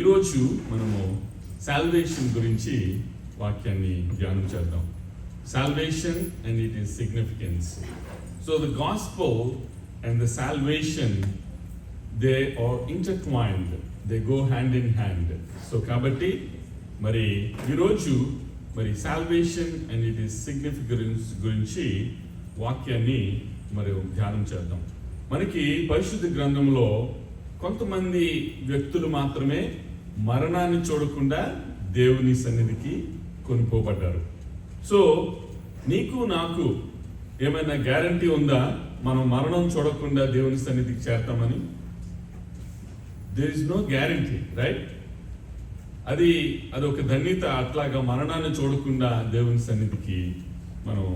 ఈరోజు మనము సాల్వేషన్ గురించి వాక్యాన్ని ధ్యానం చేద్దాం. Salvation and it is significance. So the gospel and the salvation, they are intertwined. They go hand in hand. So కాబట్టి మరి ఈరోజు మరి salvation and it is significance గురించి వాక్యాన్ని మరి ధ్యానం చేద్దాం. మనకి పరిశుద్ధ గ్రంథంలో కొంతమంది వ్యక్తులు మాత్రమే మరణాన్ని చూడకుండా దేవుని సన్నిధికి కొనుక్కోబడ్డారు. సో నీకు నాకు ఏమైనా గ్యారంటీ ఉందా మనం మరణం చూడకుండా దేవుని సన్నిధికి చేరతామని? There is no guarantee, right? అది ఒక ధన్యత. అట్లాగా మరణాన్ని చూడకుండా దేవుని సన్నిధికి మనం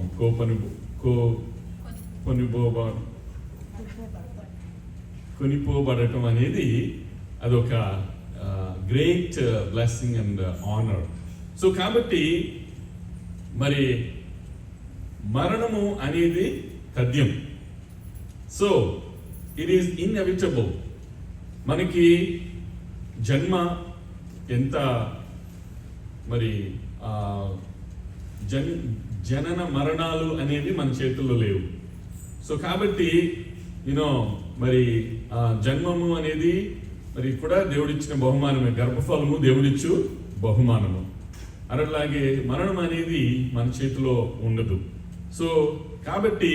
కొనిపోబడటం అనేది అదొక great blessing and honour. So కాబట్టి మరి మరణము అనేది తథ్యం. So it is inevitable. మనకి జన్మ ఎంత మరి జనన మరణాలు అనేవి మన చేతుల్లో లేవు. సో కాబట్టి మరి జన్మము అనేది మరి కూడా దేవుడిచ్చిన బహుమానమే. గర్భఫలము దేవుడిచ్చు బహుమానము. అలాగే మరణం అనేది మన చేతిలో ఉండదు. సో కాబట్టి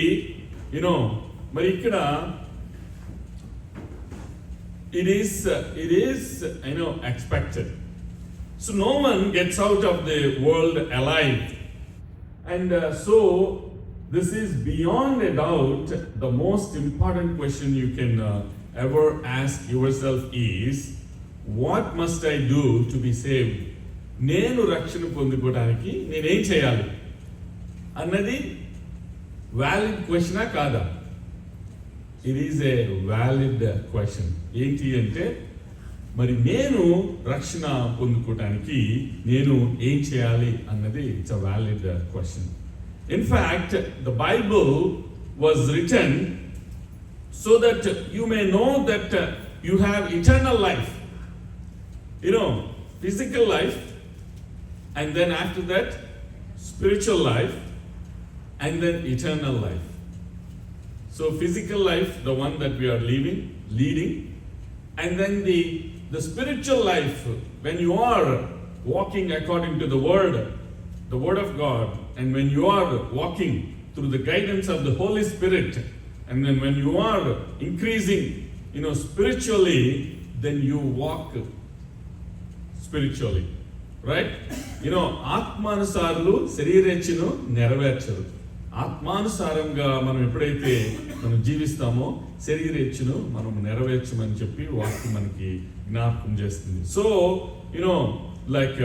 మరి ఇక్కడ it is expected. So no one gets out of the world alive, and so this is beyond a doubt the most important question you can ever ask yourself is, what must I do to be saved? నేను రక్షణ పొందుకోవడానికి నేనేం చేయాలి అన్నది valid క్వశ్చనా కాదా? It is a valid question. ఏంటి అంటే మరి నేను రక్షణ పొందుకోవడానికి నేను ఏం చేయాలి అన్నది it's a valid question. In fact, the Bible was written so that you may know that you have eternal life. Physical life, and then after that, spiritual life, and then eternal life. So physical life, the one that we are leading, and then the spiritual life, when you are walking according to the word of God, and when you are walking through the guidance of the Holy Spirit, and then when you are increasing, spiritually, then you walk spiritually, right? ఆత్మానుసారులు శరీరేచ్ఛను నెరవేర్చరు. ఆత్మానుసారంగా మనం ఎప్పుడైతే మనం జీవిస్తామో శరీరేచ్ఛను మనం నెరవేర్చమని చెప్పి వాక్యం మనకి జ్ఞాపకం చేస్తుంది. So like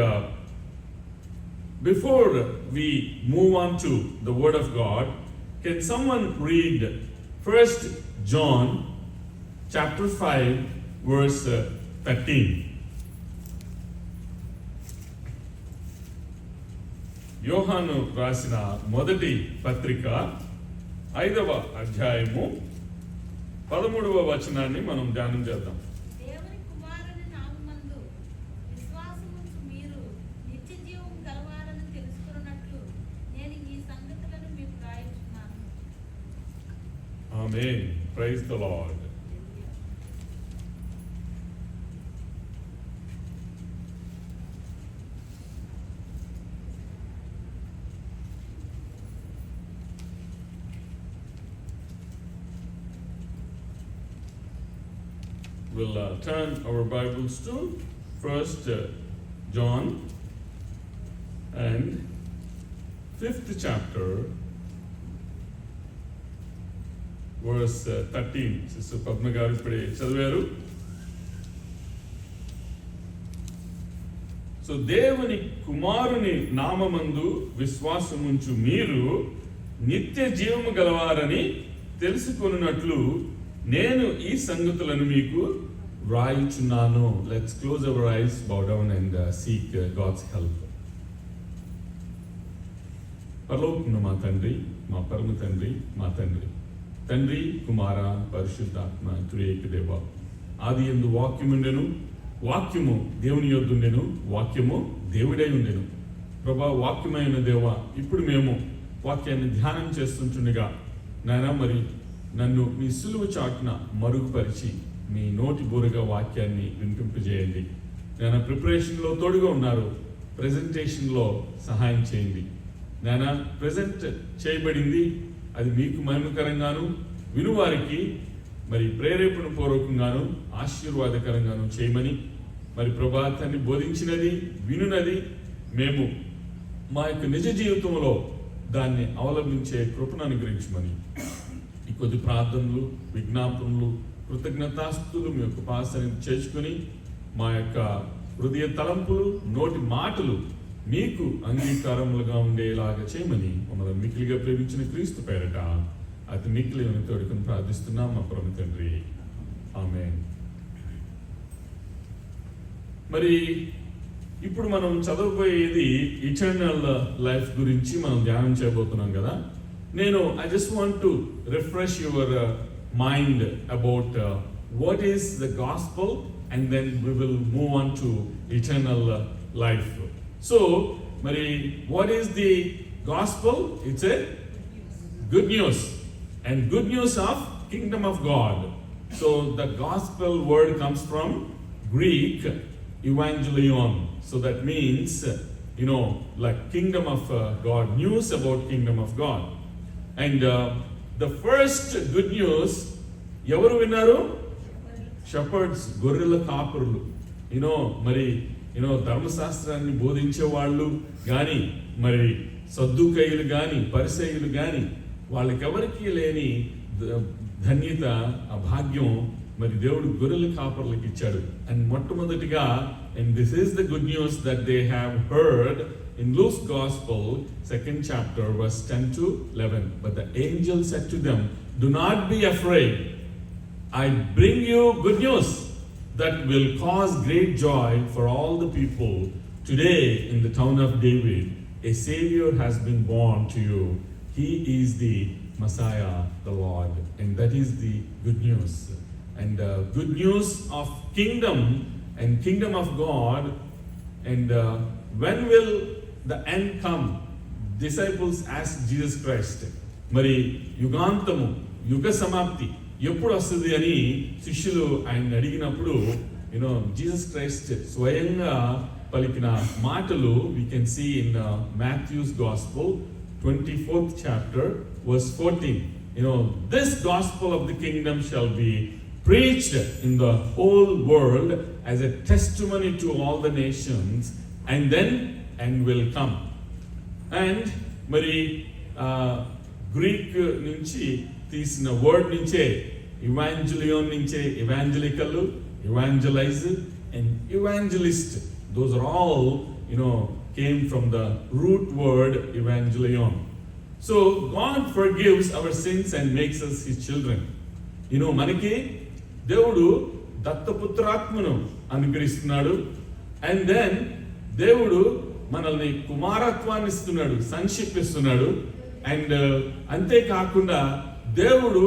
before we move on to the word of God, can someone read 1 John chapter 5 verse 13? యోహాను రాసిన మొదటి పత్రిక 5వ అధ్యాయము 13వ వచనాన్ని మనం ధ్యానం చేద్దాం. Amen. Praise the Lord. We'll turn our Bibles to 1 John and 5th chapter, verse 13. Sister Padma garu ipude chadivaru. So దేవుని కుమారుని నామమందు విశ్వాసముంచు మీరు నిత్య జీవము గలవారని తెలుసుకొనున్నట్లు నేను ఈ సంగతులను మీకు వ్రాయుచున్నాను. Let's close our eyes, bow down and seek God's help. పరలోకమున్న మా తండ్రి, మా పరమ తండ్రి, మా తండ్రి, తండ్రి కుమార పరిశుద్ధాత్మ త్రియేక దేవ, ఆది యందు వాక్యముండెను, వాక్యము దేవుని యొద్ద ఉండెను, వాక్యము దేవుడై ఉండెను. ప్రభా, వాక్యమైన దేవా, ఇప్పుడు మేము వాక్యాన్ని ధ్యానం చేస్తుంటుండగా నాయన మరి నన్ను మీ సులువు చాటున మరుగుపరిచి మీ నోటి బోరుగా వాక్యాన్ని వినిపింపజేయండి. నాయన ప్రిపరేషన్లో తోడుగా ఉన్నారు, ప్రెజెంటేషన్లో సహాయం చేయండి. నాయన ప్రెజెంట్ చేయబడింది అది మీకు మహిమకరంగాను, వినువారికి మరి ప్రేరేపణ పూర్వకంగాను ఆశీర్వాదకరంగాను చేయమని, మరి ప్రభాతాన్ని బోధించినది వినున్నది మేము మా యొక్క నిజ జీవితంలో దాన్ని అవలంబించే కృపను అనుగ్రహించమని ఈ కొద్ది ప్రార్థనలు, విజ్ఞాపనలు, కృతజ్ఞతాస్తులు మీ యొక్క పాసని చేర్చుకొని మా యొక్క హృదయ తలంపులు, నోటి మాటలు మీకు అంగీకారములుగా ఉండేలాగా చేయమని మమ్మల్ని మిక్కిలిగా ప్రేమించిన క్రీస్తు పేరట అతి మిక్కిలి తోడుకొని ప్రార్థిస్తున్నాం మా పరమ తండ్రి, ఆమేన్. మరి ఇప్పుడు మనం చదవబోయేది ఇటర్నల్ లైఫ్ గురించి మనం ధ్యానం చేయబోతున్నాం కదా. I just want to refresh your mind about what is the gospel, and then we will move on to eternal life. So, Mari, what is the gospel? It's a good news, and good news of kingdom of God. So the gospel word comes from Greek evangelion. So that means, like kingdom of God, news about kingdom of God. And the first good news, ఎవరు విన్నారు? Shepherd's, గొర్రెల కాపరులు. మరి ధర్మశాస్త్రాన్ని బోధించే వాళ్ళు కానీ, మరి సద్దుకయ్యులు కానీ, పరిసయ్యులు కానీ, వాళ్ళకెవరికి లేని ధన్యత, ఆ భాగ్యం మరి దేవుడు గొర్రెల కాపరులకు ఇచ్చాడు. అండ్ మొట్టమొదటిగా, and this is the good news that they have heard in Luke's Gospel, 2nd chapter, verse 10 to 11. But the angel said to them, "Do not be afraid. I bring you good news that will cause great joy for all the people. Today in the town of David, a Savior has been born to you. He is the Messiah, the Lord." And that is the good news. And good news of kingdom and kingdom of God. And when will the end come? Disciples asked Jesus Christ, మరి యుగాంతము, యుగ సమాప్తి ఎప్పుడు వస్తుంది అని శిష్యులు ఆయన అడిగినప్పుడు, Jesus Christ స్వయంగా పలికిన మాటలు we can see in Matthew's Gospel, 24th chapter, verse 14. This gospel of the kingdom shall be preached in the whole world as a testimony to all the nations, and then and will come. And మరి Greek నుంచి తీసిన word నుంచే, ఇవాంజలియోన్ నుంచే evangelical, evangelize and evangelist, those are all came from the root word evangelion. So God forgives our sins and makes us his children. మనకి దేవుడు దత్తపుత్రాత్మను అనుగ్రహిస్తున్నాడు, and then దేవుడు మనల్ని కుమారత్వాన్ని ఇస్తున్నాడు, సన్షిప్ ఇస్తున్నాడు. అండ్ అంతేకాకుండా దేవుడు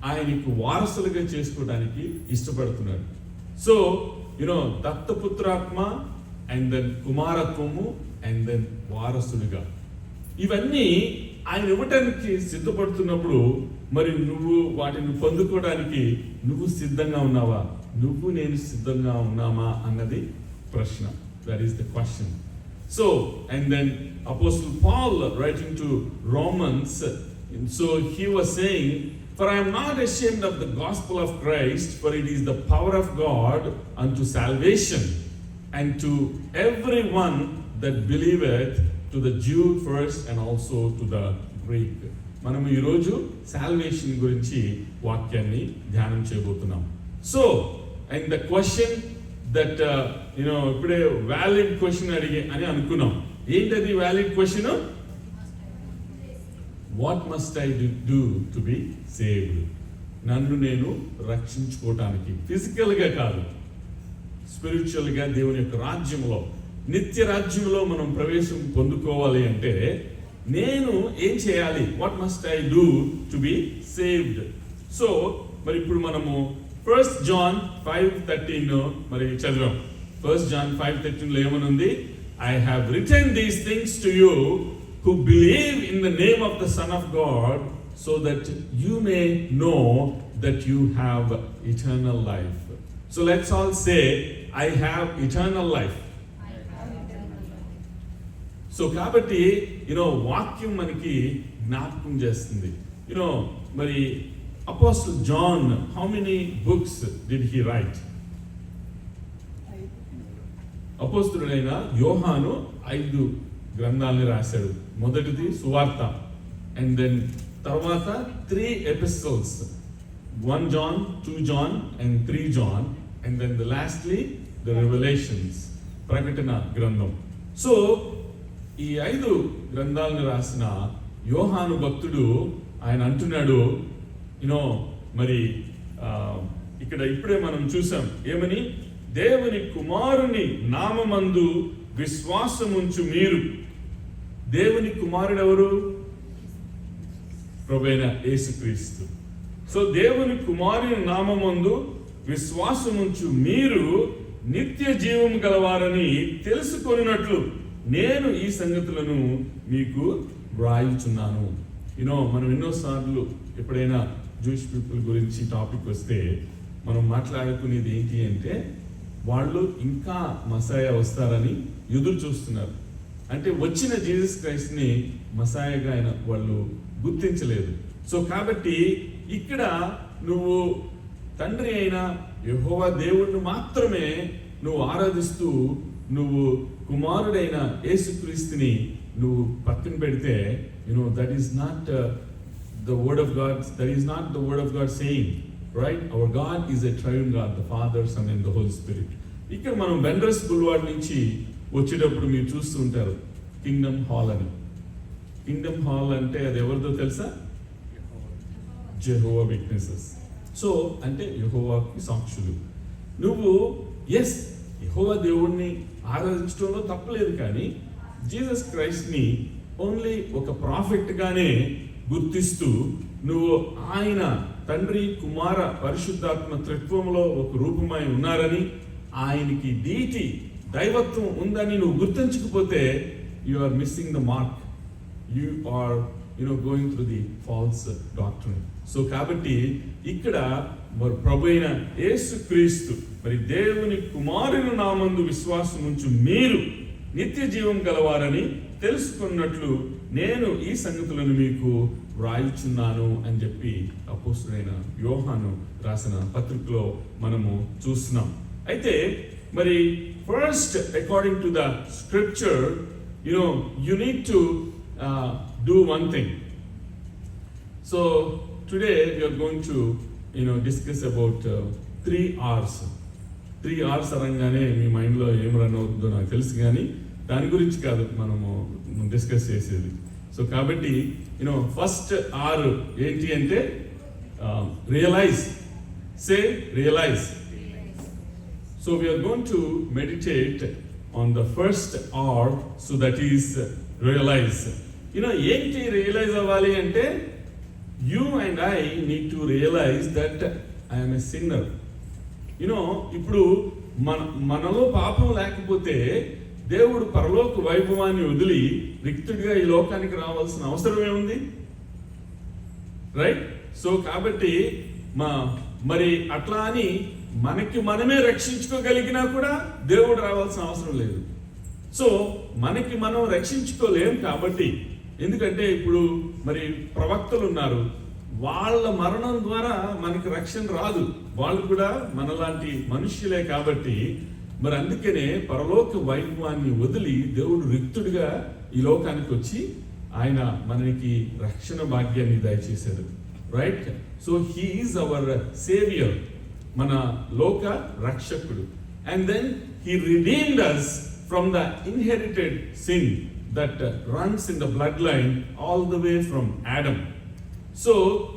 ఆయనకు వారసులుగా చేసుకోవడానికి ఇష్టపడుతున్నాడు. సో దత్తపుత్రాత్మ, అండ్ దెన్ కుమారత్వము, అండ్ దెన్ వారసులుగా, ఇవన్నీ ఆయన ఇవ్వటానికి సిద్ధపడుతున్నప్పుడు మరి నువ్వు వాటిని పొందుకోవడానికి నువ్వు సిద్ధంగా ఉన్నావా? నువ్వు నేను సిద్ధంగా ఉన్నామా అన్నది ప్రశ్న. That is the question. So and then apostle Paul writing to Romans, so he was saying, "For I am not ashamed of the gospel of Christ, for it is the power of God unto salvation, and to everyone that believeth, to the Jew first and also to the Greek." మనం ఈరోజు salvation గురించి వాక్యాన్ని ధ్యానం చేయబోతున్నాం. So and the question that ఇప్పుడే valid question అని అనుకున్నాం. ఏంటది valid question? What must I do to be saved? నన్ను నేను రక్షించుకోవటానికి, ఫిజికల్గా కాదు, స్పిరిచువల్గా దేవుని యొక్క రాజ్యంలో, నిత్య రాజ్యంలో మనం ప్రవేశం పొందుకోవాలి అంటే నేను ఏం చేయాలి? What must I do to be saved? So మరి ఇప్పుడు మనము 1 John 5:13 మరి చదివాం. 1 John 5:13 లో ఏమనుంది? I have written these things to you who believe in the name of the Son of God, so that you may know that you have eternal life. So let's all say, I have eternal life. So కాబట్టి వాక్యం మనకి జ్ఞాపకం చేస్తుంది. మరి apostle John, how many books did he write? అపోస్తలుడైన యోహాను 5 గ్రంథాలని రాశాడు. మొదటిది సువార్త, అండ్ దెన్ తర్వాత 3 episodes, 1 John, 2 John and 3 John, and then lastly the Revelations, ప్రకటన గ్రంథం. సో ఈ 5 గ్రంథాలను రాసిన యోహాను భక్తుడు ఆయన అంటున్నాడు, మరి ఇక్కడ ఇప్పుడే మనం చూసాం ఏమని, దేవుని కుమారుని నామమందు విశ్వాసముంచు మీరు. దేవుని కుమారుడు ఎవరు? ప్రభువైన యేసుక్రీస్తు. సో దేవుని కుమారుని నామమందు విశ్వాసముంచు మీరు నిత్య జీవం గలవారని తెలుసుకొనున్నట్లు నేను ఈ సంగతులను మీకు వ్రాయుచున్నాను. మనం ఎన్నోసార్లు ఎప్పుడైనా జూయిష్ పీపుల్ గురించి టాపిక్ వస్తే మనం మాట్లాడుకునేది ఏంటి అంటే, వాళ్ళు ఇంకా మసాయా వస్తారని ఎదురు చూస్తున్నారు. అంటే వచ్చిన జీసస్ క్రైస్ట్ని మసాయాగా ఆయన వాళ్ళు గుర్తించలేదు. సో కాబట్టి ఇక్కడ నువ్వు తండ్రి అయిన యెహోవా దేవుణ్ణి మాత్రమే నువ్వు ఆరాధిస్తూ, నువ్వు కుమారుడైన యేసుక్రీస్తుని నువ్వు పక్కన పెడితే, that is not the word of God, that is not the word of God saying, right? Our God is a triune God, the Father, Son and the Holy Spirit. ఇక్కడ మనం బెండ్రస్ బుల్వార్డ్ నుంచి వచ్చేటప్పుడు మీరు చూస్తూ ఉంటారు కింగ్డమ్ హాల్ అని. Kingdom hall అంటే అది ఎవరిదో తెలుసా? Jehovah witnesses. సో అంటే యెహోవాకి సాక్షులు. నువ్వు యెహోవా దేవుణ్ణి ఆరాధించడంలో తప్పలేదు, కానీ జీసస్ క్రైస్ట్ని ఓన్లీ ఒక ప్రాఫిట్ గానే గుర్తిస్తూ నువ్వు ఆయన తండ్రి కుమార పరిశుద్ధాత్మ త్రిత్వంలో ఒక రూపమై ఉన్నారని, ఆయనకి డీటీ దైవత్వం ఉందని నువ్వు గుర్తించకపోతే you are missing the mark. You are going through the false doctrine. So కాబట్టి ఇక్కడ మరి ప్రభు అయిన యేసుక్రీస్తు, మరి దేవుని కుమారుని నామందు విశ్వాసం ఉంచు మీరు నిత్య జీవం గలవారని తెలుసుకున్నట్లు నేను ఈ సంగతులను మీకు వ్రాయుచున్నాను అని చెప్పి అపోస్తలుడైన యోహాను రాసిన పత్రికలో మనము చూస్తున్నాం. అయితే మరి first according to the scripture, you need to do one thing. So today we are going to discuss about 3 R's. 3 R's అనగానే మీ మైండ్లో ఏం రన్ అవుతుందో నాకు తెలుసు, కానీ దాని గురించి కాదు మనము డిస్కస్ చేసేది. సో కాబట్టి ఫస్ట్ ఆర్ ఏంటి అంటే realize. Say realize. So we're going to meditate on the first R, so that is realize. ఏంటి రియలైజ్ అవ్వాలి అంటే, you and I need to realize that I'm a sinner. ఇప్పుడు మనలో పాపం లేకపోతే దేవుడు పరలోక వైభవాన్ని వదిలి రిక్తుడిగా ఈ లోకానికి రావాల్సిన అవసరం ఏముంది? రైట్? సో కాబట్టి మరి అట్లా అని మనకి మనమే రక్షించుకోగలిగినా కూడా దేవుడు రావాల్సిన అవసరం లేదు. సో మనకి మనం రక్షించుకోలేం కాబట్టి, ఎందుకంటే ఇప్పుడు మరి ప్రవక్తలు ఉన్నారు, వాళ్ళ మరణం ద్వారా మనకి రక్షణ రాదు, వాళ్ళు కూడా మనలాంటి మనుష్యులే కాబట్టి, మరి అందుకనే పరలోక వైభవాన్ని వదిలి దేవుడు రిక్తుడిగా ఈ లోకానికి వచ్చి ఆయన మనకి రక్షణ భాగ్యాన్ని దయచేశాడు. Right? So he is our saviour, మన లోక రక్షకుడు. And then he redeemed us from the inherited sin that runs in the bloodline all the way from Adam. So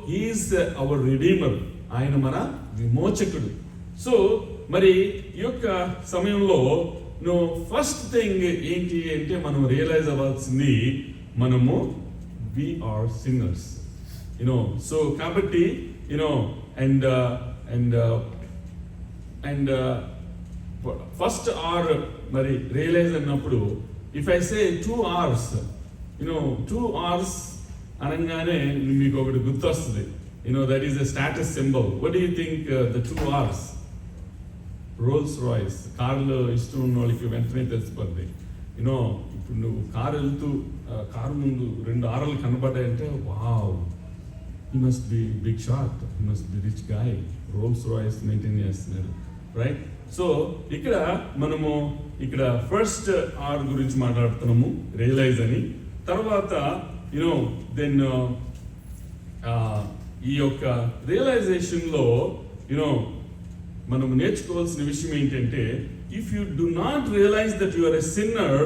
he is our redeemer, ఆయన మన విమోచకుడు. సో మరి ఈ యొక్క సమయంలో ఫస్ట్ థింగ్ ఏంటి అంటే, మనం రియలైజ్ అవ్వాల్సింది మనము we are sinners. So కాబట్టి and అండ్ ఫస్ట్ ఆర్ మరి రియలైజ్ అన్నప్పుడు if I say 2 hours, 2 hours అనగానే మీకు ఒకటి గుర్తొస్తుంది, that is the status symbol. What do you think the 2 hours? Rolls Royce. కార్లో ఇష్టం ఉన్న వాళ్ళకి వెంటనే తెలిసిపోద్ది. ఇప్పుడు నువ్వు కారు వెళ్తూ కారు ముందు 2 hours కనబడ్డాయంటే wow, he must be big shot, he must be rich guy, Rolls Royce maintain చేస్తున్నాడు, రైట్? సో మనము ఇక్కడ ఫస్ట్ ఆర్ గురించి మాట్లాడుతున్నాము, రియలైజ్ అని. తర్వాత దెన్ ఈ యొక్క రియలైజేషన్లో మనం నేర్చుకోవాల్సిన విషయం ఏంటంటే, if you do not realize that you are a sinner,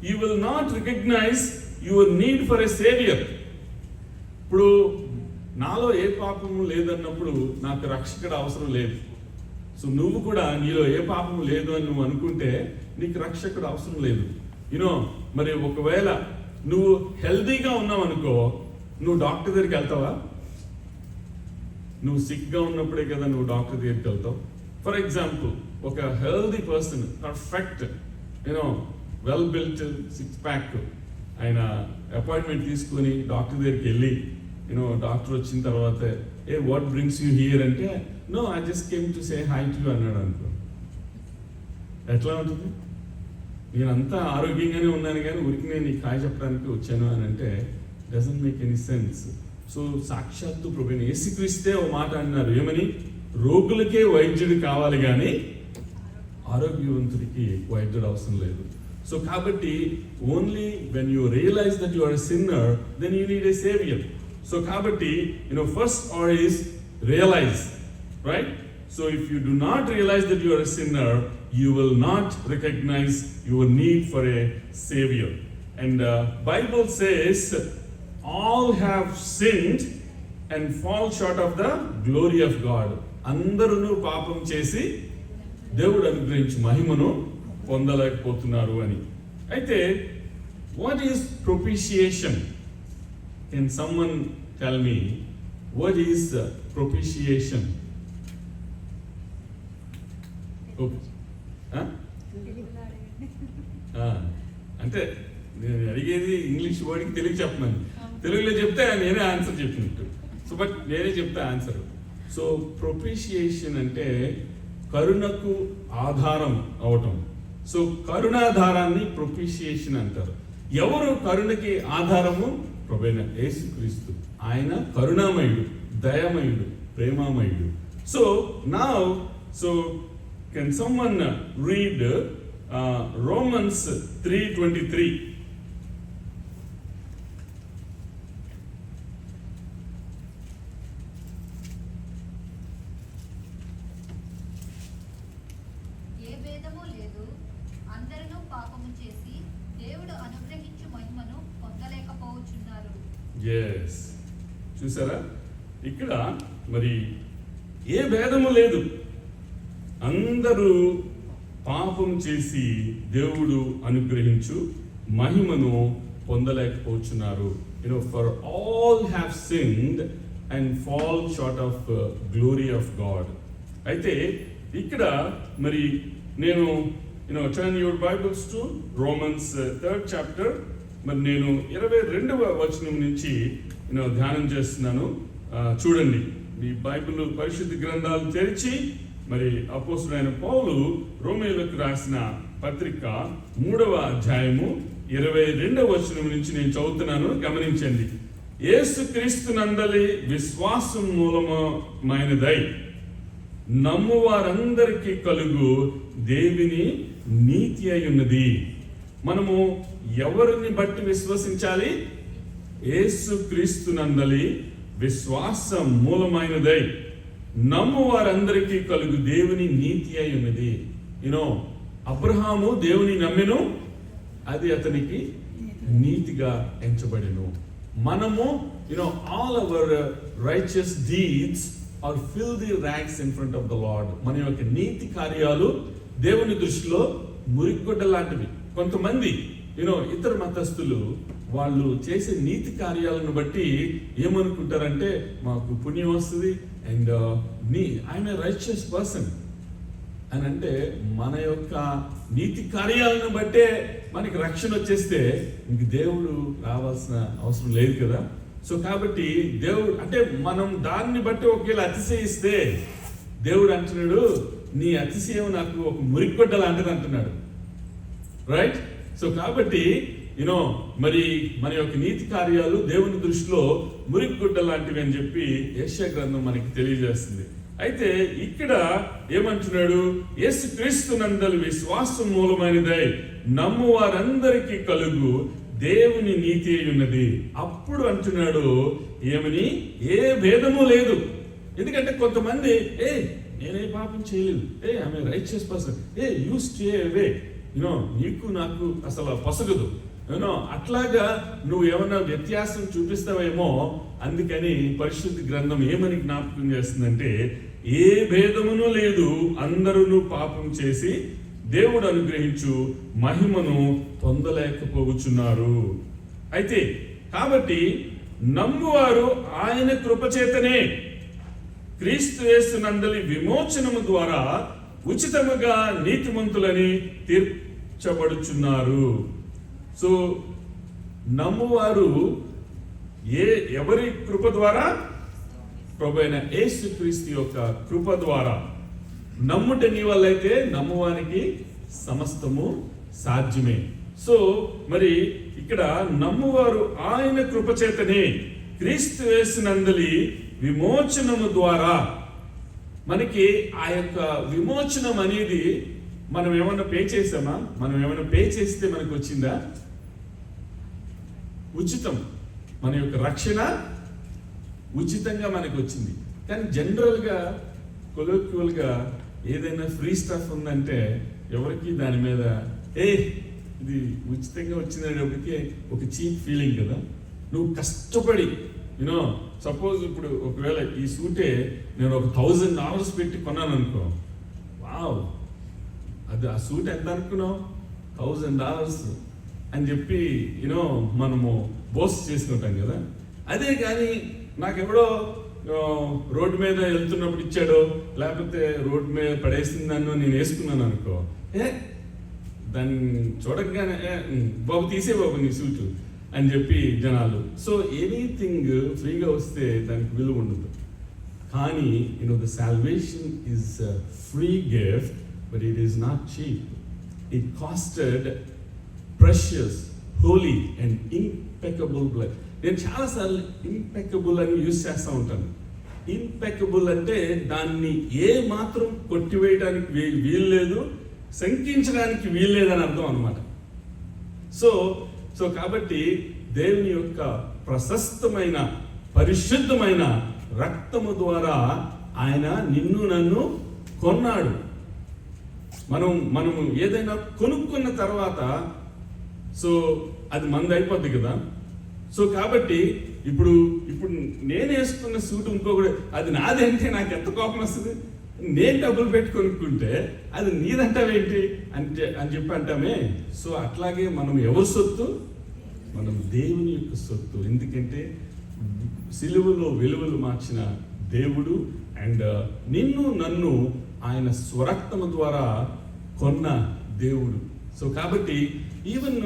you will not recognize your need for a saviour. ఇప్పుడు నాలో ఏ పాపము లేదన్నప్పుడు నాకు రక్షకుడు అవసరం లేదు. సో నువ్వు కూడా నీలో ఏ పాపము లేదు అని నువ్వు అనుకుంటే నీకు రక్షకుడు అవసరం లేదు. మరి ఒకవేళ నువ్వు హెల్దీగా ఉన్నావు అనుకో, నువ్వు డాక్టర్ దగ్గరికి వెళ్తావా? నువ్వు సిక్గా ఉన్నప్పుడే కదా నువ్వు డాక్టర్ దగ్గరికి వెళ్తావు. ఫర్ ఎగ్జాంపుల్, ఒక healthy person, perfect, well built 6-pack, ఆయన అపాయింట్మెంట్ తీసుకొని డాక్టర్ దగ్గరికి వెళ్ళి, డాక్టర్ వచ్చిన తర్వాత వాట్ బ్రింగ్స్ యూ హియర్ అంటే, no I just came to say hi to you అన్నాడు అనుకో, ఎట్లా ఉంటుంది? నేనంతా ఆరోగ్యంగానే ఉన్నాను కానీ ఊరికి నేను ఈ హాయ్ చెప్పడానికి వచ్చాను అని అంటే doesn't make any sense. So సాక్షాత్తు ప్రభువైన యేసుక్రీస్తే ఓ మాట అన్నారు, ఏమని? రోగులకే వైద్యుడు కావాలి కానీ ఆరోగ్యవంతుడికి వైద్యుడు అవసరం లేదు. సో కాబట్టి only when you realise that you are a sinner, then you need a saviour. So కాబట్టి first are is realise, right? So if you do not realize that you are a sinner, you will not recognize your need for a savior. And Bible says all have sinned and fall short of the glory of God. అందరూ పాపం చేసి దేవుడు అనుగ్రహించి మహిమను పొందలేకపోతున్నారు అని. అయితే what is propitiation? Can someone tell me what is propitiation? అంటే నేను అడిగేది ఇంగ్లీష్ వర్డ్కి తెలుగు చెప్పమని, తెలుగులో చెప్తే నేనే ఆన్సర్ చెప్పినట్టు. సో బట్ నేనే చెప్తే ఆన్సర్. సో ప్రొపిషియేషన్ అంటే కరుణకు ఆధారం అవటం. సో కరుణాధారాన్ని ప్రొపిషియేషన్ అంటారు. ఎవరు కరుణకి ఆధారము? ప్రభువైన యేసుక్రీస్తు. ఆయన కరుణామయుడు, దయామయుడు, ప్రేమామయుడు. So can someone read Romans 3:23? ఏ భేదము లేదు, అందరూ పాపము చేసి దేవుడు అనుగ్రహించు మహిమను పొందలేకపోవచ్చున్నారు. yes, చూసారా? ఇక్కడ మరి ఏ భేదము లేదు, అందరూ పాపం చేసి దేవుడు అనుగ్రహించు మహిమను పొందలేకపోతున్నారు. For all have sinned and fall short of glory of God. అయితే ఇక్కడ మరి నేను turn your Bibles to Romans 3rd chapter. మరి నేను 22వ వచనం నుంచి ధ్యానం చేస్తున్నాను. చూడండి, మీ బైబిల్ పరిశుద్ధ గ్రంథాలు తెరిచి మరి అపోస్తలుడైన పౌలు రోమీయులకు రాసిన పత్రిక 3వ అధ్యాయము 22వ వచనం నుంచి నేను చదువుతున్నాను, గమనించండి. యేసుక్రీస్తునందలి విశ్వాసం మూలమైనదై నమ్ము వారందరికీ కలుగు దేవుని నీతి అయి ఉన్నది. మనము ఎవరిని బట్టి విశ్వసించాలి? యేసుక్రీస్తునందలి విశ్వాసం మూలమైనదై నమ్ము వారందరికీ కలుగు దేవుని నీతి అయి ఉన్నది. అబ్రహాము దేవుని నమ్మెను, అది అతనికి నీతిగా ఎంచబడెను. మనము all our righteous deeds are filthy rags in front of the Lord. మన యొక్క నీతి కార్యాలు దేవుని దృష్టిలో మురికిగుడ్డ లాంటివి. కొంతమంది ఇతర మతస్థులు వాళ్ళు చేసే నీతి కార్యాలను బట్టి ఏమనుకుంటారంటే, మాకు పుణ్యం వస్తుంది and I'm a righteous person. అని అంటే మన యొక్క నీతి కార్యాలను బట్టే మనకి రక్షణ వచ్చేస్తే ఇంక దేవుడు రావాల్సిన అవసరం లేదు కదా. సో కాబట్టి దేవుడు అంటే మనం దాన్ని బట్టి ఒకవేళ అతిశయిస్తే దేవుడు అంటున్నాడు, నీ అతిశయం నాకు ఒక మురికొడ్డ లాంటిది అంటున్నాడు. రైట్? సో కాబట్టి మరి మన యొక్క నీతి కార్యాలు దేవుని దృష్టిలో మురికొడ్డ లాంటివి అని చెప్పి యెషయా గ్రంథం మనకి తెలియజేస్తుంది. అయితే ఇక్కడ ఏమంటున్నాడు, యేసుక్రీస్తునందలి విశ్వాసం మూలమైనదై నమ్ము వారందరికీ కలుగు దేవుని నీతి అయి ఉన్నది. అప్పుడు అంటున్నాడు ఏమని, ఏ భేదము లేదు. ఎందుకంటే కొంతమంది నేనే పాపం చేయలేదు, ఆమె righteous person, you stay away, నీకు నాకు అసలు పొసగదు, అట్లాగా నువ్వు ఏమన్నా వ్యత్యాసం చూపిస్తావేమో. అందుకని పరిశుద్ధ గ్రంథం ఏమని జ్ఞాపకం చేస్తుందంటే, ఏ భేదమును లేదు, అందరూ పాపం చేసి దేవుడు అనుగ్రహించు మహిమను పొందలేకపోవచ్చున్నారు. అయితే కాబట్టి నమ్మువారు ఆయన కృపచేతనే క్రీస్తు యేసునందలి విమోచనము ద్వారా ఉచితముగా నీతిమంతులని తీర్చబడుచున్నారు. సో నమ్మువారు ఎవరి కృప ద్వారా? ప్రభువైన యేసుక్రీస్తు యొక్క కృప ద్వారా. నమ్ముట నీ వల్ల అయితే నమ్మువానికి సమస్తము సాధ్యమే. సో మరి ఇక్కడ నమ్మువారు ఆయన కృపచేతనే క్రీస్తు యేసునందలి విమోచనము ద్వారా. మనకి ఆ యొక్క విమోచనం అనేది మనం ఏమన్నా పే చేసామా? మనం ఏమైనా పే చేస్తే మనకు వచ్చిందా? ఉచితం. మన యొక్క రక్షణ ఉచితంగా మనకు వచ్చింది. కానీ జనరల్గా కొలోక్యువల్గా ఏదైనా ఫ్రీ స్టఫ్ ఉందంటే ఎవరికి దాని మీద ఇది ఉచితంగా వచ్చినప్పటికీ ఒక చీప్ ఫీలింగ్ కదా. నువ్వు కష్టపడి సపోజ్ ఇప్పుడు ఒకవేళ ఈ సూటే నేను ఒక $1,000 పెట్టి కొన్నాను అనుకో, వావ్, అది ఆ సూట్ ఎంత అనుకున్నావు? $1,000 అని చెప్పి మనము బోస్ట్ చేసుకుంటాం కదా. అదే కానీ నాకెవడో రోడ్డు మీద వెళ్తున్నప్పుడు ఇచ్చాడో, లేకపోతే రోడ్డు మీద పడేసింది నన్ను నేను వేసుకున్నాను అనుకో, దాన్ని చూడగానే బాబు తీసే బాబు నీ సూటు అని చెప్పి జనాలు. సో ఎనీథింగ్ ఫ్రీగా వస్తే దానికి విలువ ఉండదు. కానీ the salvation is free gift, but it is not cheap. It costed precious, Holi and impeccable blood. నేను చాలాసార్లు ఇంపెకబుల్ అని యూజ్ చేస్తూ ఉంటాను. ఇంపెకబుల్ అంటే దాన్ని ఏ మాత్రం కొట్టివేయడానికి వీల్లేదు, శంకించడానికి వీల్లేదని అర్థం అనమాట. సో కాబట్టి దేవుని యొక్క ప్రశస్తమైన పరిశుద్ధమైన రక్తము ద్వారా ఆయన నిన్ను నన్ను కొన్నాడు. మనము ఏదైనా కొనుక్కున్న తర్వాత సో అది మంది అయిపోద్ది కదా. సో కాబట్టి ఇప్పుడు నేను వేసుకున్న సూట్ ఇంకొకటి అది నాదంటే నాకు ఎంత కోపం వస్తుంది. నేను డబ్బులు పెట్టి కొనుక్కుంటే అది నీదంటావేంటి అని చెప్పి అంటామే. సో అట్లాగే మనం ఎవరి సొత్తు? మనం దేవుని యొక్క సొత్తు. ఎందుకంటే సిలువలో విలువలు మార్చిన దేవుడు అండ్ నిన్ను నన్ను ఆయన స్వరక్తము ద్వారా కొన్న దేవుడు. సో కాబట్టి ఈవెన్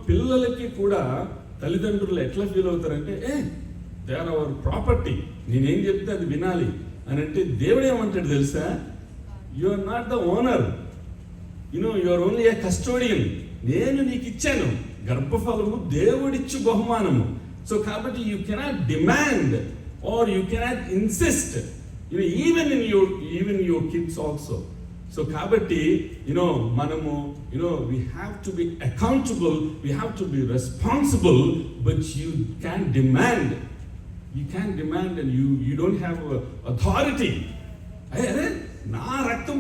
పిల్లలకి కూడా తల్లిదండ్రులు ఎట్లా ఫీల్ అవుతారంటే దే ఆర్ అవర్ ప్రాపర్టీ, నేనేం చెప్తే అది వినాలి అని అంటే దేవుడు ఏమంటాడు తెలుసా? You are not the owner, you are only a custodian. నేను నీకు ఇచ్చాను గర్భఫలము, దేవుడిచ్చు బహుమానము. సో కాబట్టి you cannot demand or you cannot insist even in your kids also. So కాబట్టి మనము we have to be accountable, we have to be responsible, but you can't demand and you don't have authority. అరే నా రక్తం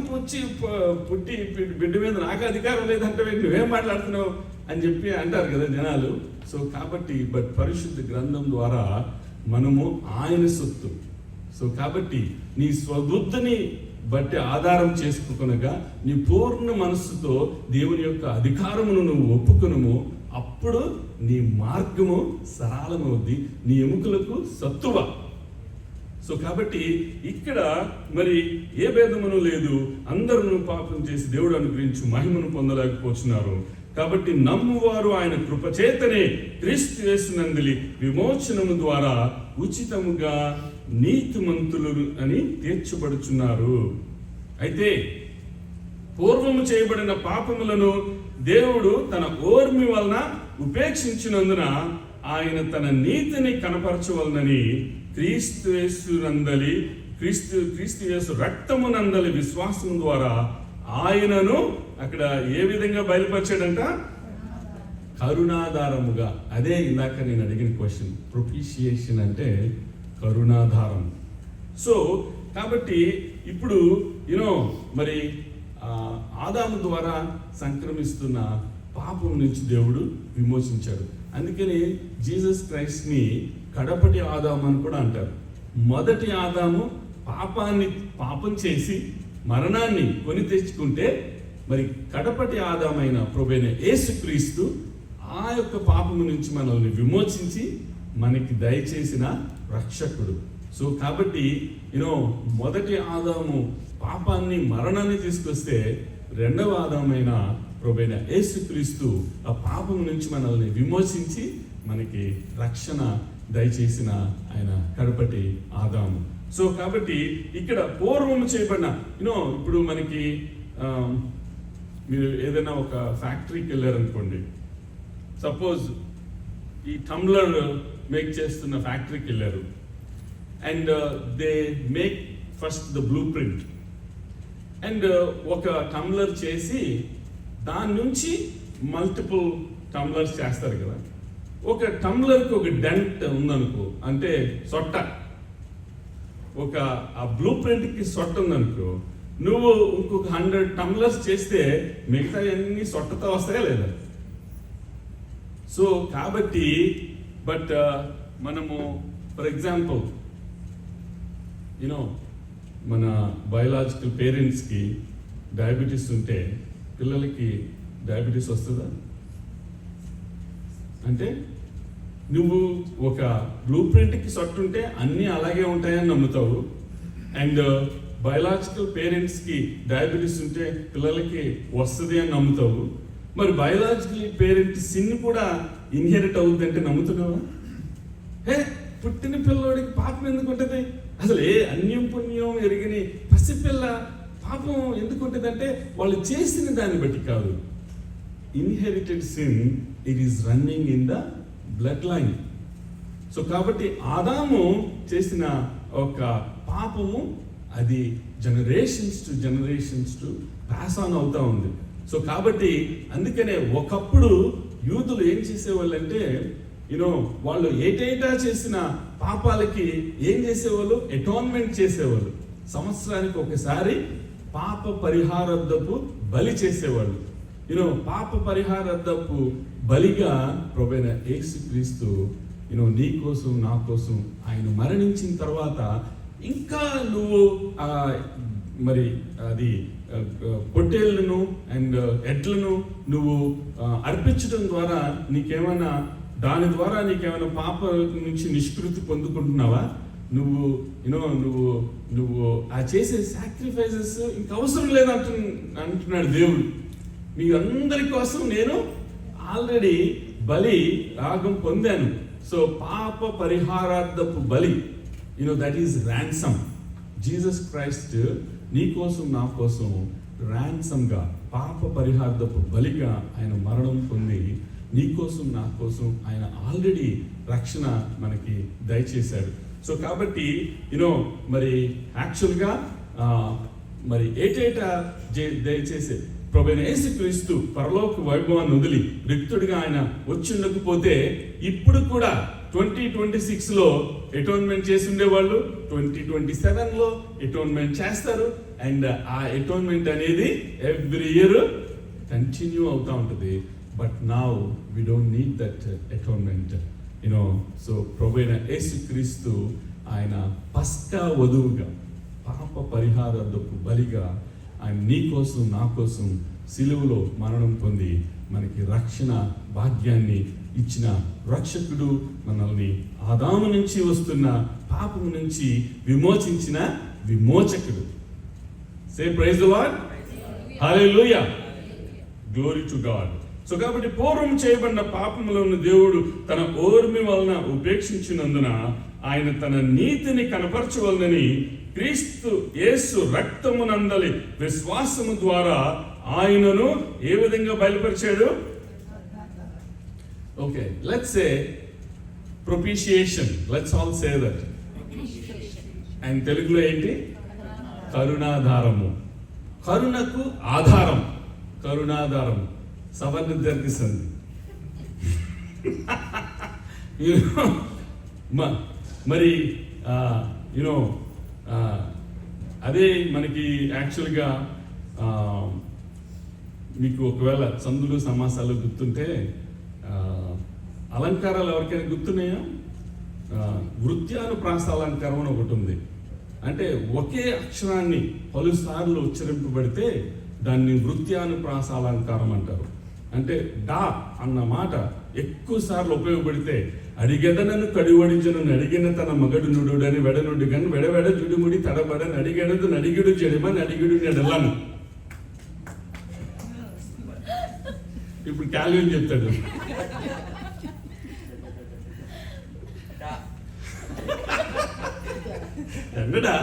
పుట్టి బిడ్డ మీద నాకు అధికారం లేదంటే నువ్వేం మాట్లాడుతున్నావు అని చెప్పి అంటారు కదా జనాలు. సో కాబట్టి బట్ పరిశుద్ధ గ్రంథం ద్వారా మనము ఆయన సొత్తు. సో కాబట్టి నీ స్వబుద్ధిని బట్టి ఆధారం చేసుకునగా నీ పూర్ణ మనస్సుతో దేవుని యొక్క అధికారమును నువ్వు ఒప్పుకొనుము, అప్పుడు నీ మార్గము సరళమవుద్ది, నీ ఎముకలకు సత్తువ. సో కాబట్టి ఇక్కడ మరి ఏ భేదమును లేదు, అందరూ పాపం చేసి దేవుడు అనుగ్రహించి మహిమను పొందలేకపోతున్నారు. కాబట్టి నమ్మువారు ఆయన కృపచేతనే క్రీస్తు యేసునందలి విమోచనము ద్వారా ఉచితముగా నీతిమంతులు అని తీర్చబడుచున్నారు. అయితే పూర్వము చేయబడిన పాపములను దేవుడు తన ఓర్మి వలన ఉపేక్షించినందున ఆయన తన నీతిని కనపరచవలనని క్రీస్తు యేసు రక్తమునందలి విశ్వాసం ద్వారా ఆయనను అక్కడ ఏ విధంగా బయలుపరిచాడంట? కరుణాధారముగా. అదే ఇందాక నేను అడిగిన క్వశ్చన్. ప్రొపిషియేషన్ అంటే కరుణాధారం. సో కాబట్టి ఇప్పుడు మరి ఆదాము ద్వారా సంక్రమిస్తున్న పాపం నుంచి దేవుడు విమోచించాడు. అందుకని జీసస్ క్రైస్ట్ని కడపటి ఆదాము అని కూడా అంటారు. మొదటి ఆదాము పాపం చేసి మరణాన్ని కొని తెచ్చుకుంటే, మరి కడపటి ఆదామైన ప్రభువైన యేసుక్రీస్తు ఆ యొక్క పాపము నుంచి మనల్ని విమోచించి మనకి దయచేసిన రక్షకుడు. సో కాబట్టి మొదటి ఆదాము పాపాన్ని మరణాన్ని తీసుకొస్తే, రెండవ ఆదామైన ప్రభువైన యేసుక్రీస్తు ఆ పాపం నుంచి మనల్ని విమోచించి మనకి రక్షణ దయచేసిన ఆయన కడపటి ఆదాము. సో కాబట్టి ఇక్కడ పూర్వము చేయబడిన ఇప్పుడు మనకి మీరు ఏదైనా ఒక ఫ్యాక్టరీకి వెళ్ళారనుకోండి, సపోజ్ ఈ టంబ్లర్ మేక్ చేస్తున్న ఫ్యాక్టరీకి వెళ్ళారు, and they make first the blue print, and ఒక టంబ్లర్ చేసి దాని నుంచి మల్టిపుల్ టంబ్లర్స్ చేస్తారు కదా. ఒక టంబ్లర్కి ఒక డెంట్ ఉందనుకో, అంటే సొట్ట, ఆ బ్లూ ప్రింట్కి సొట్ట ఉందనుకో, నువ్వు ఇంకొక 100 టంబ్లర్స్ చేస్తే మిగతా అన్ని సొట్టతో వస్తాయా లేదా? సో కాబట్టి బట్ మనము ఫర్ ఎగ్జాంపుల్ మన బయోలాజికల్ పేరెంట్స్కి డయాబెటీస్ ఉంటే పిల్లలకి డయాబెటీస్ వస్తుందా? అంటే నువ్వు ఒక బ్లూ ప్రింట్కి సొట్టు ఉంటే అన్నీ అలాగే ఉంటాయని నమ్ముతావు, అండ్ బయోలాజికల్ పేరెంట్స్కి డయాబెటీస్ ఉంటే పిల్లలకి వస్తుంది అని నమ్ముతావు. మరి బయోలాజికల్ పేరెంట్ సిన్ కూడా ఇన్హెరిట్ అవుతుంది అంటే నమ్ముతున్నావా? పుట్టిన పిల్లవాడికి పాపం ఎందుకు ఉంటుంది? అసలు అన్యం పుణ్యం ఎరిగిని పసిపిల్ల పాపం ఎందుకు ఉంటుంది అంటే వాళ్ళు చేసిన దాన్ని బట్టి కాదు. Inherited sin, it is running in the blood line. So కాబట్టి ఆదాము చేసిన ఒక పాపము అది జనరేషన్స్ టు పాస్ ఆన్ అవుతా ఉంది. సో కాబట్టి అందుకనే ఒకప్పుడు యూదులు ఏం చేసేవాళ్ళంటే వాళ్ళు ఏటేటా చేసిన పాపాలకి ఏం చేసేవాళ్ళు? అటోన్మెంట్ చేసేవాళ్ళు. సంవత్సరానికి ఒకసారి పాప పరిహారార్థపు బలి చేసేవాళ్ళు. పాప పరిహారార్థపు బలిగా ప్రభువైన యేసుక్రీస్తు నీ కోసం నా కోసం ఆయన మరణించిన తర్వాత ఇంకా నువ్వు మరి అది పొట్టేళ్లను అండ్ ఎడ్లను నువ్వు అర్పించడం ద్వారా నీకేమైనా దాని ద్వారా నీకేమైనా పాప నుంచి నిష్కృతి పొందుకుంటున్నావా? నువ్వు ఆ చేసే సాక్రిఫైసెస్ ఇంక అవసరం లేదంటున్నాడు దేవుడు. మీ అందరి కోసం నేను ఆల్రెడీ బలి రాగం పొందాను. సో పాప పరిహారార్థపు బలి, that is ransom. Jesus Christ నీ కోసం నా కోసం ర్యాన్సమ్గా పాప పరిహార్థపు బలిగా ఆయన మరణం పొంది నీ కోసం నా కోసం ఆయన ఆల్రెడీ రక్షణ మనకి దయచేశాడు. సో కాబట్టి మరి యాక్చువల్గా మరి ఏటేటా దయచేసే ప్రభువైన యేసుక్రీస్తు పరలోక వైభవాన్ని వదిలి రిక్తుడిగా ఆయన వచ్చిండకపోతే ఇప్పుడు కూడా 2026లో అటోన్మెంట్ చేసి ఉండేవాళ్ళు, 2027లో అటోన్మెంట్ చేస్తారు. అండ్ ఆ అటోన్మెంట్ అనేది ఎవ్రీ ఇయర్ కంటిన్యూ అవుతూ ఉంటుంది. But now we don't need that atonement. So ప్రభువైన యేసుక్రీస్తు ఆయన పస్కా వధువుగా పాప పరిహారార్థపు బలిగా ఆయన నీ కోసం నా కోసం సిలువలో మరణం పొంది మనకి రక్షణ భాగ్యాన్ని ఇచ్చిన రక్షకుడు, మనల్ని ఆదాము నుంచి వస్తున్న పాపము నుంచి విమోచించిన విమోచకుడు. Say praise the Lord, hallelujah, glory to God. So కాబట్టి పూర్వం చేయబడిన పాపములను దేవుడు తన ఓర్మి వలన ఉపేక్షించినందున ఆయన తన నీతిని కనపరచవలనని క్రీస్తు యేసు రక్తమునందలి విశ్వాసము ద్వారా ఆయనను ఏ విధంగా బయలుపరిచాడు? Okay, let's say propitiation. Let's all say that. And తెలుగులో ఏంటి? కరుణాధారము. కరుణకు ఆధారం, కరుణాధారం. సవర్ణ జరిగిస్తుంది. మరి యూనో అదే మనకి యాక్చువల్గా మీకు ఒకవేళ సందులు సమాసాలు గుర్తుంటే అలంకారాలు ఎవరికైనా గుర్తున్నాయా? వృత్యానుప్రాస అలంకారం అని ఒకటి ఉంది. అంటే ఒకే అక్షరాన్ని పలుసార్లు ఉచ్చరింపబడితే దాన్ని వృత్యానుప్రాస అలంకారం అంటారు. అంటే డా అన్న మాట ఎక్కువ సార్లు ఉపయోగపడితే అడిగెదనను కడివడించను అడిగిన తన మగడు నుడుడని వెడనుడు గని వెడవెడ జుడుముడి తడబడని అడిగెడదు నడిగిడు చెడిమని అడిగిడు నెడలను. ఇప్పుడు క్యాల్విన్ చెప్తాడు. ఎన్నడా?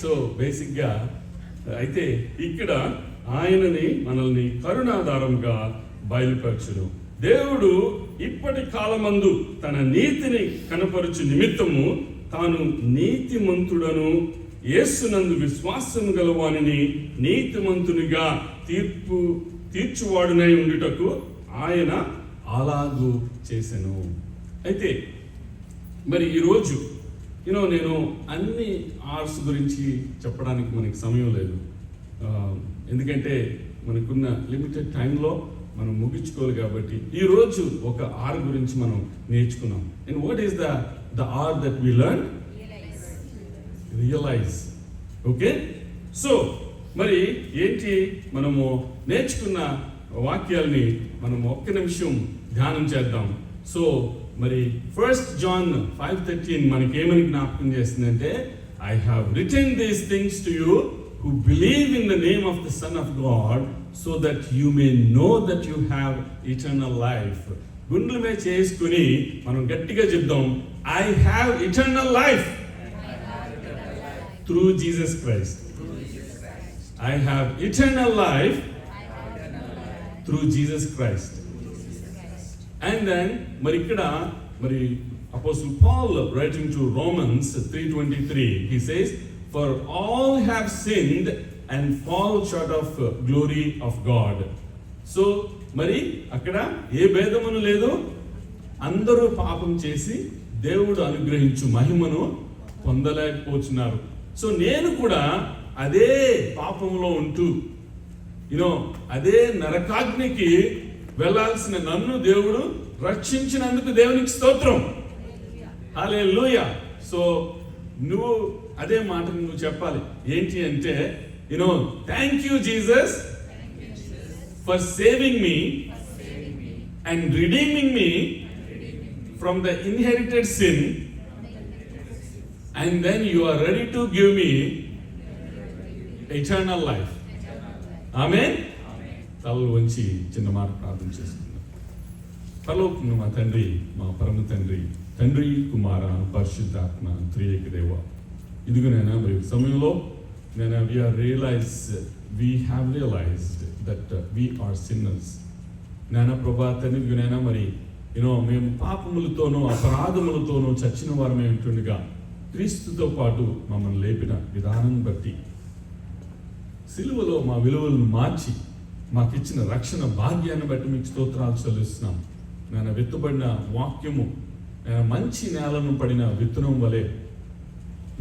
సో బేసిక్గా అయితే ఇక్కడ ఆయనని మనల్ని కరుణాధారంగా బయలుపరచును. దేవుడు ఇప్పటి కాలమందు తన నీతిని కనపరచు నిమిత్తము తాను నీతిమంతుడను యేసునందు విశ్వాసము గలవానిని నీతిమంతునిగా తీర్చువాడునై ఉండుటకు ఆయన అలాగూ చేసెను. అయితే మరి ఈరోజు నేను అన్ని ఆర్ట్స్ గురించి చెప్పడానికి మనకి సమయం లేదు. ఎందుకంటే మనకున్న లిమిటెడ్ టైంలో మనం ముగించుకోవాలి. కాబట్టి ఈరోజు ఒక ఆర్ గురించి మనం నేర్చుకున్నాం. And what is the R that we learn? Realize. Okay, so మరి ఏంటి మనము నేర్చుకున్న వాక్యాల్ని మనం ఒక్క నిమిషం ధ్యానం చేద్దాం. సో మరి 1 John 5:13 మనకి ఏమని జ్ఞాపకం చేస్తుందంటే, I have written these things to you who believe in the name of the Son of God, so that you may know that you have eternal life. గుండెల మీద చేసుకుని మనం గట్టిగా చెప్దాం, I have eternal life through Jesus Christ. I have eternal life through Jesus Christ. And then మరి ఇక్కడ మరి Apostle Paul writing to Romans 3:23, he says, for all have sinned and fall short of glory of God. So మరి అక్కడ ఏ భేదమును లేదు, అందరూ పాపం చేసి దేవుడు అనుగ్రహించు మహిమను పొందలేకపోతున్నారు. సో నేను కూడా అదే పాపంలో ఉంటూ అదే నరకాగ్నికి వెళ్ళాల్సిన నన్ను దేవుడు రక్షించినందుకు దేవునికి స్తోత్రం. హల్లెలూయా. సో నువ్వు అదే మాట నువ్వు చెప్పాలి. ఏంటి అంటే thank you Jesus for saving me and redeeming me from the inherited sin, and then you are ready to give me eternal life. Amen. తలలు వంచి చిన్న మాట ప్రార్థన చేసుకుందాం. పరలోకమున్న మా తండ్రి, మా పరమ తండ్రి, తండ్రి, కుమార, పరిశుద్ధాత్మ, త్రియేక దేవ, ఇదిగో నైనా మరి సమయంలో నైనా we have realized that we are sinners. నైనా ప్రభా తండ్రి నైనా మరి మేము పాపములతోనూ అపరాధములతోనూ చచ్చిన వారమే ఉంటుండగా క్రీస్తుతో పాటు మమ్మల్ని లేపిన విధానం బట్టి సిలువలో మా విలువలను మార్చి మాకిచ్చిన రక్షణ భాగ్యాన్ని బట్టి మీకు స్తోత్రాలు చెల్లిస్తున్నాం. నేను విత్తబడిన వాక్యము మంచి నేలను పడిన విత్తనం వలె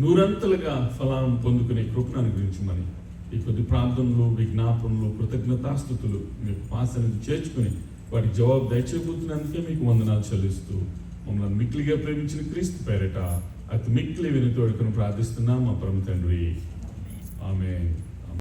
నూరంతలుగా ఫలాలను పొందుకునే కృపను అనుగ్రహించమని ఈ కొద్ది ప్రార్థనలు, విజ్ఞాపనలు, కృతజ్ఞతాస్తుతులు మీకు పాసనది చేర్చుకుని వాటికి జవాబు దయచేయబోతున్నందుకే మీకు వందనాలు చెల్లిస్తూ మమ్మల్ని మిక్కిలిగా ప్రేమించిన క్రీస్తు పేరిట అతి మిక్కిలి వినితోడుకుని ప్రార్థిస్తున్నాం మా పరమ తండ్రి. ఆమేన్.